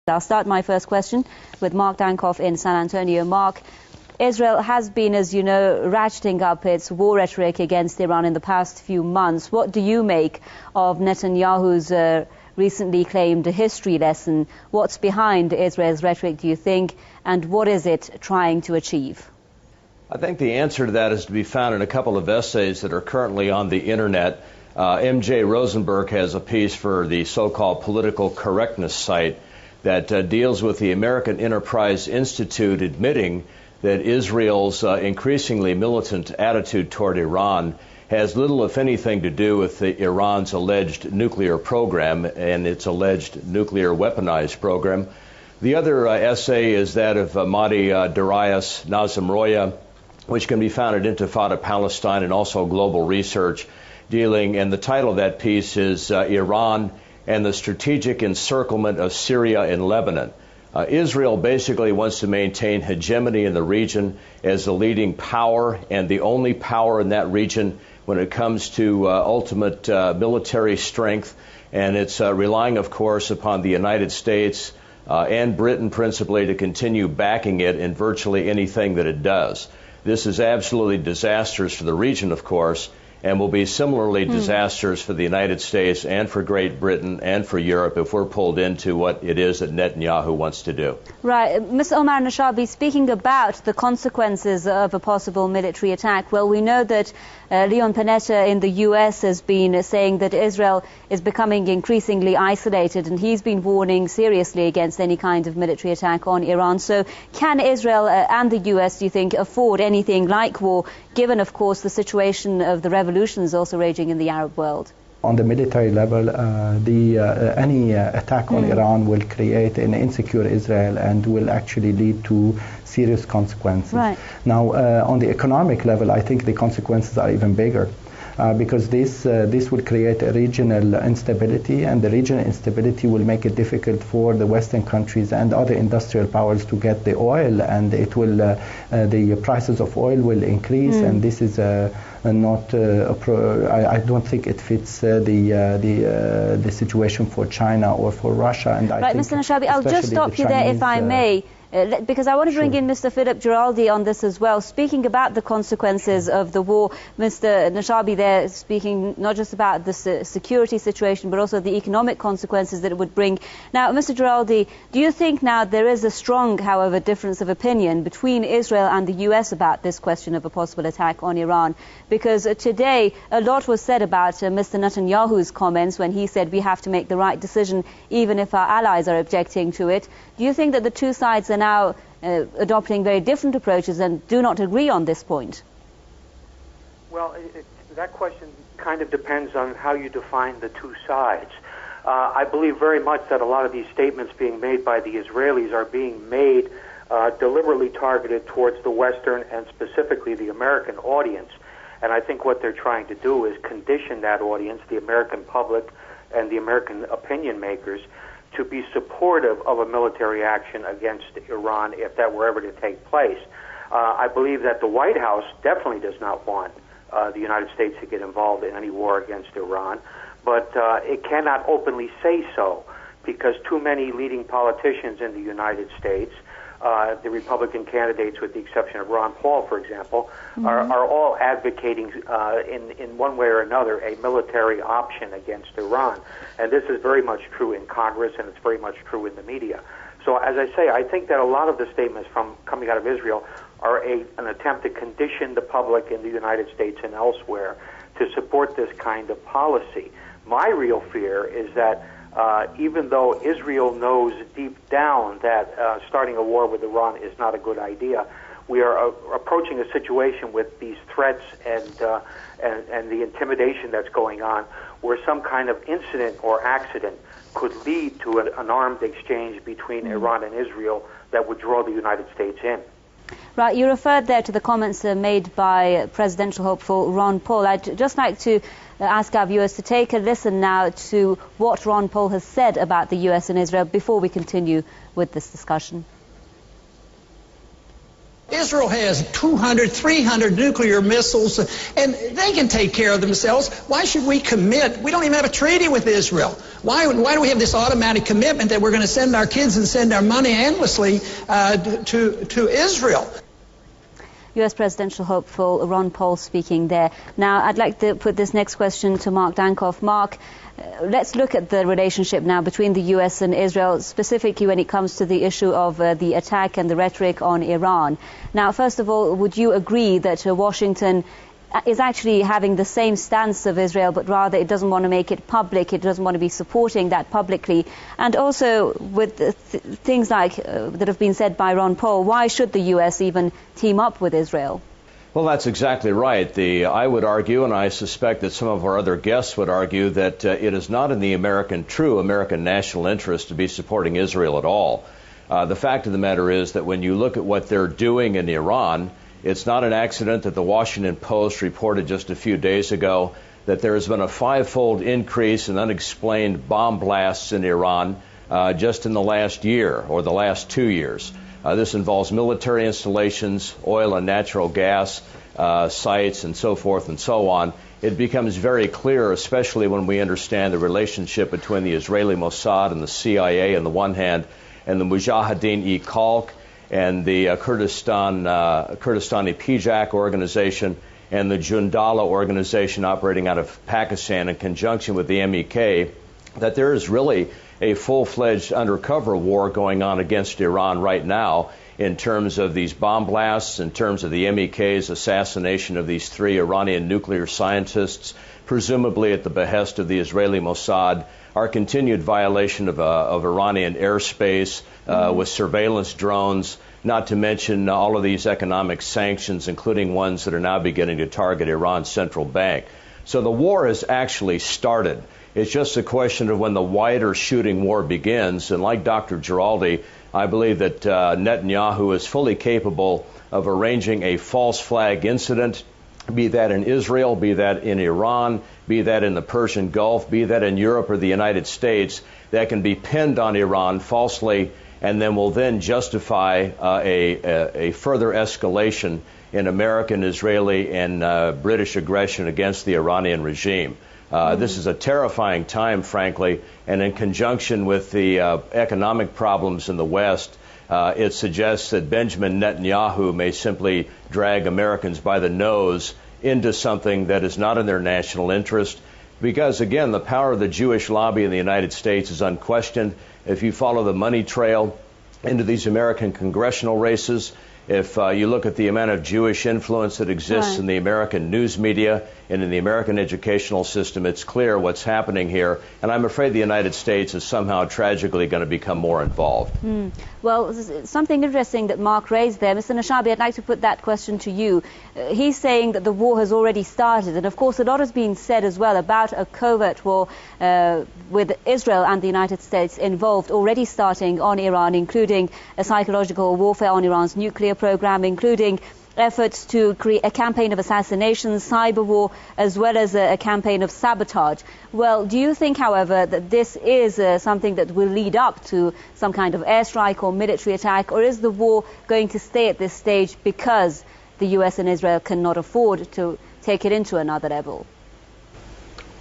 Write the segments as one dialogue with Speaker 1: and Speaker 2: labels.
Speaker 1: I'll start my first question with Mark Dankoff in San Antonio. Mark, Israel has been, as you know, ratcheting up its war rhetoric against Iran in the past few months. What do you make of Netanyahu's recently claimed history lesson? What's behind Israel's rhetoric, do you think, and what is it trying to achieve?
Speaker 2: I think the answer to that is to be found in a couple of essays that are currently on the internet. M.J. Rosenberg has a piece for the so-called political correctness site that deals with the American Enterprise Institute admitting that Israel's increasingly militant attitude toward Iran has little, if anything, to do with Iran's alleged nuclear program and its alleged nuclear weaponized program. The other essay is that of Mahdi Darius Nazemroya, which can be found at Intifada Palestine and also Global Research, dealing, and the title of that piece is Iran and the Strategic Encirclement of Syria and Lebanon. Israel basically wants to maintain hegemony in the region as the leading power and the only power in that region when it comes to ultimate military strength. And it's relying, of course, upon the United States and Britain principally to continue backing it in virtually anything that it does. This is absolutely disastrous for the region, of course, and will be similarly disastrous for the United States and for Great Britain and for Europe if we're pulled into what it is that Netanyahu wants to do.
Speaker 1: Right. Mr. Omar Nashabi, speaking about the consequences of a possible military attack, well, we know that Leon Panetta in the U.S. has been saying that Israel is becoming increasingly isolated, and he's been warning seriously against any kind of military attack on Iran. So can Israel and the U.S., do you think, afford anything like war, given, of course, the situation of the revolutions also raging in the Arab world?
Speaker 3: On the military level, any attack on Iran will create an insecure Israel and will actually lead to serious consequences.
Speaker 1: Right.
Speaker 3: Now, on the economic level, I think the consequences are even bigger. Because this will create a regional instability, and the regional instability will make it difficult for the Western countries and other industrial powers to get the oil, and it will the prices of oil will increase, and this is not I don't think it fits the situation for China or for Russia. And
Speaker 1: right, Mr. Nashabi, I'll just stop you there if I may. Because I want to bring in Mr. Philip Giraldi on this as well. Speaking about the consequences of the war, Mr. Nashabi there speaking not just about the security situation, but also the economic consequences that it would bring. Now, Mr. Giraldi, do you think now there is a strong, however, difference of opinion between Israel and the U.S. about this question of a possible attack on Iran? Because today a lot was said about Mr. Netanyahu's comments when he said we have to make the right decision even if our allies are objecting to it. Do you think that the two sides are now adopting very different approaches and do not agree on this point?
Speaker 4: Well, that question kind of depends on how you define the two sides. I believe very much that a lot of these statements being made by the Israelis are being made deliberately targeted towards the Western and specifically the American audience. And I think what they're trying to do is condition that audience, the American public and the American opinion makers, to be supportive of a military action against Iran if that were ever to take place. I believe that the White House definitely does not want the United States to get involved in any war against Iran, but it cannot openly say so because too many leading politicians in the United States, the Republican candidates with the exception of Ron Paul, for example, are all advocating in one way or another a military option against Iran. And this is very much true in Congress, and it's very much true in the media. So as I say, I think that a lot of the statements coming out of Israel are an attempt to condition the public in the United States and elsewhere to support this kind of policy. My real fear is that even though Israel knows deep down that starting a war with Iran is not a good idea, we are approaching a situation with these threats and the intimidation that's going on, where some kind of incident or accident could lead to an armed exchange between Iran and Israel that would draw the United States in.
Speaker 1: Right, you referred there to the comments made by presidential hopeful Ron Paul. I'd just like to ask our viewers to take a listen now to what Ron Paul has said about the U.S. and Israel before we continue with this discussion.
Speaker 5: Israel has 200, 300 nuclear missiles, and they can take care of themselves. Why should we commit? We don't even have a treaty with Israel. Why do we have this automatic commitment that we're going to send our kids and send our money endlessly to Israel?
Speaker 1: U.S. presidential hopeful Ron Paul speaking there. Now, I'd like to put this next question to Mark Dankoff. Mark, let's look at the relationship now between the U.S. and Israel, specifically when it comes to the issue of the attack and the rhetoric on Iran. Now, first of all, would you agree that Washington is actually having the same stance of Israel, but rather it doesn't want to make it public, it doesn't want to be supporting that publicly? And also with things like that have been said by Ron Paul, why should the U.S. even team up with Israel?
Speaker 2: Well, that's exactly right. I would argue, and I suspect that some of our other guests would argue, that it is not in the true American national interest to be supporting Israel at all. The fact of the matter is that when you look at what they're doing in Iran, it's not an accident that the Washington Post reported just a few days ago that there has been a 5-fold increase in unexplained bomb blasts in Iran just in the last year or the last 2 years. This involves military installations, oil and natural gas sites, and so forth and so on. It becomes very clear, especially when we understand the relationship between the Israeli Mossad and the CIA on the one hand, and the Mujahideen-e-Khalq and the Kurdistani Pijak organization and the Jundala organization operating out of Pakistan in conjunction with the MEK, that there is really a full-fledged undercover war going on against Iran right now in terms of these bomb blasts, in terms of the MEK's assassination of these 3 Iranian nuclear scientists, presumably at the behest of the Israeli Mossad, our continued violation of Iranian airspace with surveillance drones, not to mention all of these economic sanctions, including ones that are now beginning to target Iran's central bank. So the war has actually started. It's just a question of when the wider shooting war begins. And like Dr. Giraldi, I believe that Netanyahu is fully capable of arranging a false flag incident, be that in Israel, be that in Iran, be that in the Persian Gulf, be that in Europe or the United States, that can be pinned on Iran falsely and then will then justify a further escalation in American, Israeli, and British aggression against the Iranian regime. This is a terrifying time, frankly, and in conjunction with the economic problems in the West, it suggests that Benjamin Netanyahu may simply drag Americans by the nose into something that is not in their national interest. Because, again, the power of the Jewish lobby in the United States is unquestioned. If you follow the money trail into these American congressional races, if you look at the amount of Jewish influence that exists in the American news media and in the American educational system, it's clear what's happening here. And I'm afraid the United States is somehow tragically going to become more involved.
Speaker 1: Well, something interesting that Mark raised there. Mr. Nashabi, I'd like to put that question to you. He's saying that the war has already started. And, of course, a lot has been said as well about a covert war with Israel and the United States involved already starting on Iran, including a psychological warfare on Iran's nuclear program, including efforts to create a campaign of assassinations, cyber war, as well as a campaign of sabotage. Well, do you think, however, that this is something that will lead up to some kind of airstrike or military attack, or is the war going to stay at this stage because the U.S. and Israel cannot afford to take it into another level?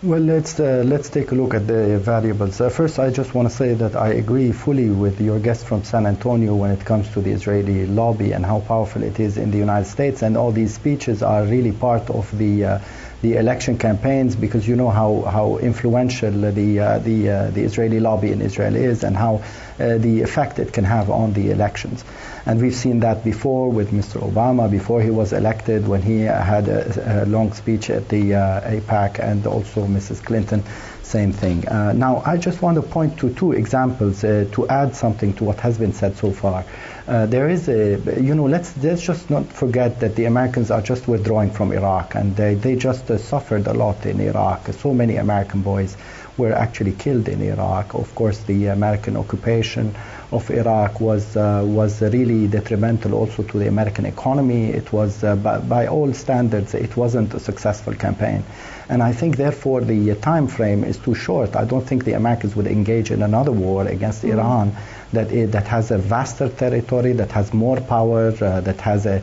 Speaker 3: Well, let's take a look at the variables. First, I just want to say that I agree fully with your guest from San Antonio when it comes to the Israeli lobby and how powerful it is in the United States. And all these speeches are really part of the election campaigns, because you know how influential the Israeli lobby in Israel is and how the effect it can have on the elections. And we've seen that before with Mr. Obama, before he was elected, when he had a long speech at the AIPAC, and also Mrs. Clinton, same thing. Now, I just want to point to 2 examples to add something to what has been said so far. There is let's just not forget that the Americans are just withdrawing from Iraq, and they just suffered a lot in Iraq. So many American boys were actually killed in Iraq. Of course, the American occupation of Iraq was really detrimental also to the American economy. It was, by all standards, it wasn't a successful campaign. And I think, therefore, the time frame is too short. I don't think the Americans would engage in another war against Iran that has a vaster territory, that has more power, that has a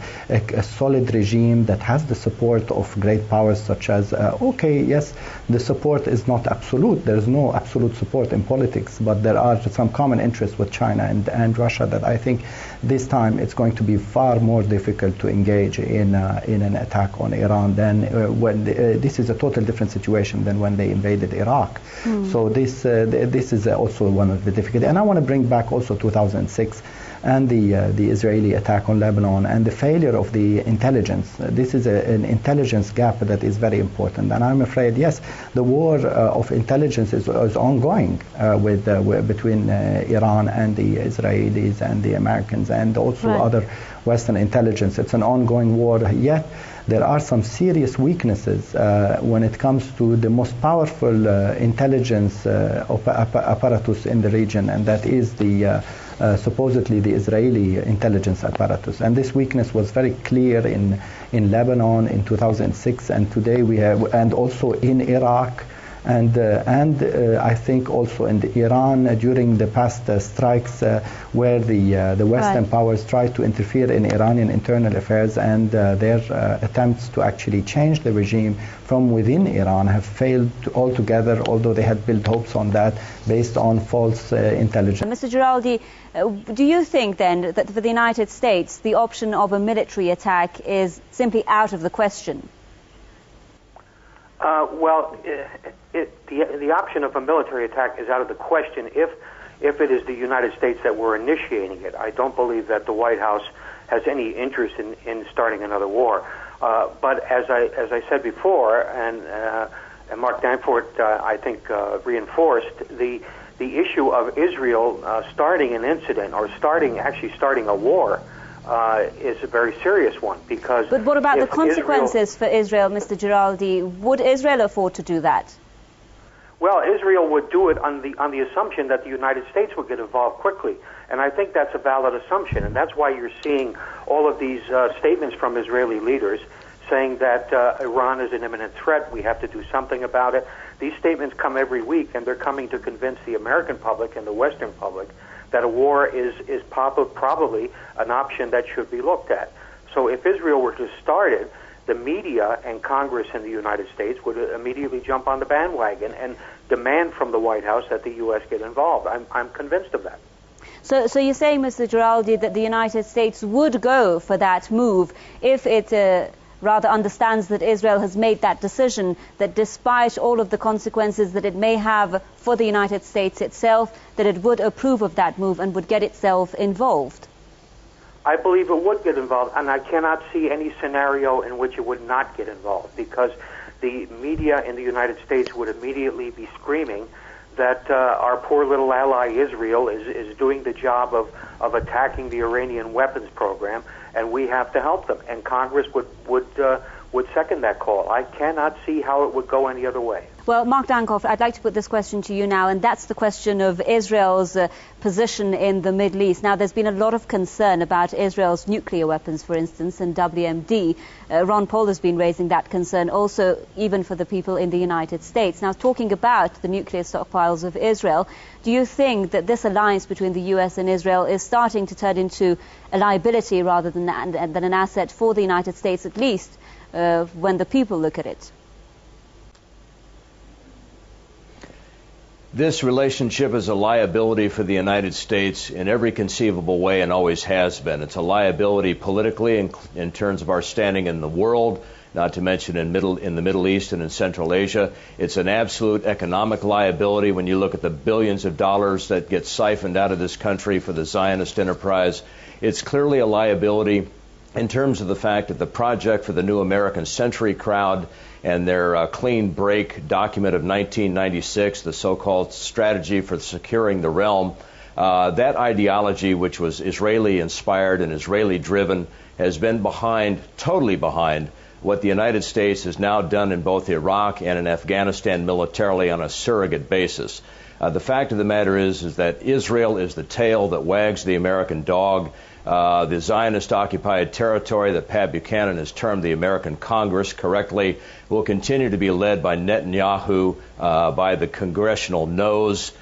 Speaker 3: solid regime, that has the support of great powers such as, yes, the support is not absolute. There's no absolute support in politics, but there are some common interests with China and Russia that I think this time it's going to be far more difficult to engage in an attack on Iran than when this is a total different situation than when they invaded Iraq. So this is also one of the difficulties. And I want to bring back also 2006 and the Israeli attack on Lebanon and the failure of the intelligence. This is an intelligence gap that is very important. And I'm afraid, yes, the war of intelligence is ongoing between Iran and the Israelis and the Americans and also other Western intelligence. It's an ongoing war, yet there are some serious weaknesses when it comes to the most powerful intelligence apparatus in the region, and that is the supposedly the Israeli intelligence apparatus. And this weakness was very clear in Lebanon in 2006, and today we have, and also in Iraq, and I think also in Iran during the past strikes where the Western powers tried to interfere in Iranian internal affairs, and their attempts to actually change the regime from within Iran have failed altogether, although they had built hopes on that based on false intelligence.
Speaker 1: Mr. Giraldi, do you think then that for the United States the option of a military attack is simply out of the question?
Speaker 4: The option of a military attack is out of the question if it is the United States that were initiating it. I don't believe that the White House has any interest in starting another war. But as I said before, and Mark Danforth I think reinforced, the issue of Israel starting an incident or starting a war is a very serious one, because. But
Speaker 1: what about the consequences for Israel, Mr. Giraldi? Would Israel afford to do that?
Speaker 4: Well, Israel would do it on the assumption that the United States would get involved quickly, and I think that's a valid assumption, and that's why you're seeing all of these statements from Israeli leaders saying that Iran is an imminent threat. We have to do something about it. These statements come every week, and they're coming to convince the American public and the Western public that a war is probably an option that should be looked at. So if Israel were to start it, the media and Congress in the United States would immediately jump on the bandwagon and demand from the White House that the U.S. get involved. I'm convinced of that.
Speaker 1: So you're saying, Mr. Giraldi, that the United States would go for that move if it rather understands that Israel has made that decision, that despite all of the consequences that it may have for the United States itself, that it would approve of that move and would get itself involved?
Speaker 4: I believe it would get involved, and I cannot see any scenario in which it would not get involved, because the media in the United States would immediately be screaming that our poor little ally Israel is doing the job of attacking the Iranian weapons program, and we have to help them. And Congress would second that call. I cannot see how it would go any other way.
Speaker 1: Well, Mark Danforth, I'd like to put this question to you now, and that's the question of Israel's position in the Middle East. Now, there's been a lot of concern about Israel's nuclear weapons, for instance, and WMD. Ron Paul has been raising that concern also, even for the people in the United States. Now, talking about the nuclear stockpiles of Israel, do you think that this alliance between the U.S. and Israel is starting to turn into a liability rather than an asset for the United States, at least when the people look at it?
Speaker 2: This relationship is a liability for the United States in every conceivable way and always has been. It's a liability politically in terms of our standing in the world, not to mention in the Middle East and in Central Asia. It's an absolute economic liability when you look at the billions of dollars that get siphoned out of this country for the Zionist enterprise. It's clearly a liability in terms of the fact that the project for the New American Century crowd and their clean break document of 1996, the so-called strategy for securing the realm, that ideology, which was Israeli-inspired and Israeli-driven, has been totally behind what the United States has now done in both Iraq and in Afghanistan militarily on a surrogate basis. The fact of the matter is that Israel is the tail that wags the American dog. the Zionist-occupied territory that Pat Buchanan has termed the American Congress correctly will continue to be led by Netanyahu, by the congressional noes.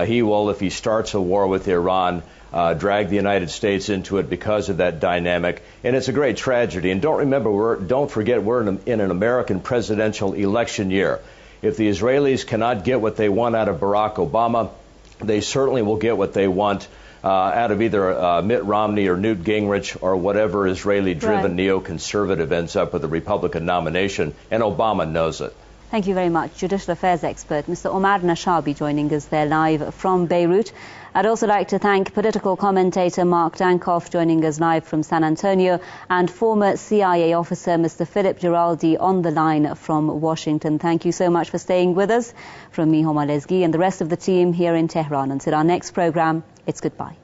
Speaker 2: He will, if he starts a war with Iran, drag the United States into it because of that dynamic. And it's a great tragedy. And don't forget, we're in an American presidential election year. If the Israelis cannot get what they want out of Barack Obama, they certainly will get what they want out of either Mitt Romney or Newt Gingrich or whatever Israeli-driven neoconservative ends up with the Republican nomination, and Obama knows it.
Speaker 1: Thank you very much. Judicial Affairs expert Mr. Omar Nashabi joining us there live from Beirut. I'd also like to thank political commentator Mark Dankoff joining us live from San Antonio, and former CIA officer Mr. Philip Giraldi on the line from Washington. Thank you so much for staying with us. From me, Homa Lezgi, and the rest of the team here in Tehran. Until our next program, it's goodbye.